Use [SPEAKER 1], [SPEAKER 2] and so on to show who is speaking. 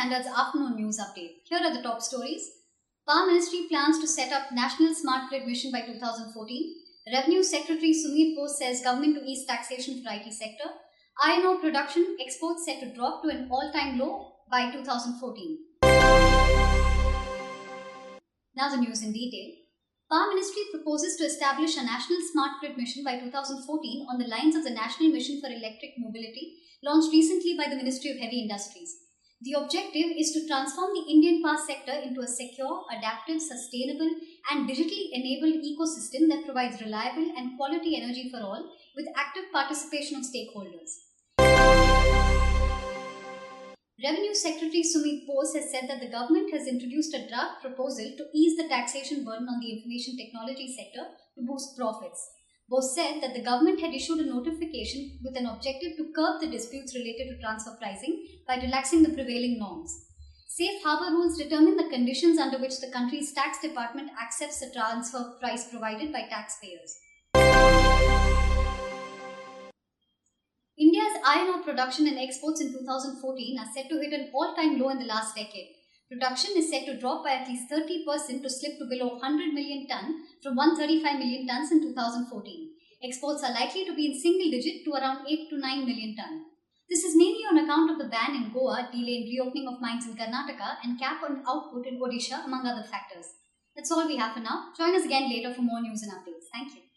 [SPEAKER 1] Standard's afternoon news update. Here are the top stories. Power Ministry plans to set up National Smart Grid Mission by 2014. Revenue Secretary Sumit Bose says government to ease taxation for IT sector. Iron ore production exports set to drop to an all-time low by 2014. Now the news in detail. Power Ministry proposes to establish a National Smart Grid Mission by 2014 on the lines of the National Mission for Electric Mobility, launched recently by the Ministry of Heavy Industries. The objective is to transform the Indian power sector into a secure, adaptive, sustainable and digitally enabled ecosystem that provides reliable and quality energy for all with active participation of stakeholders. Revenue Secretary Sumit Bose has said that the government has introduced a draft proposal to ease the taxation burden on the information technology sector to boost profits. Bose said that the government had issued a notification with an objective to curb the disputes related to transfer pricing by relaxing the prevailing norms. Safe harbour rules determine the conditions under which the country's tax department accepts the transfer price provided by taxpayers. India's iron ore production and exports in 2014 are set to hit an all-time low in the last decade. Production is set to drop by at least 30% to slip to below 100 million tonnes from 135 million tonnes in 2014. Exports are likely to be in single digit to around 8 to 9 million tonnes. This is mainly on account of the ban in Goa, delay in reopening of mines in Karnataka and cap on output in Odisha, among other factors. That's all we have for now. Join us again later for more news and updates. Thank you.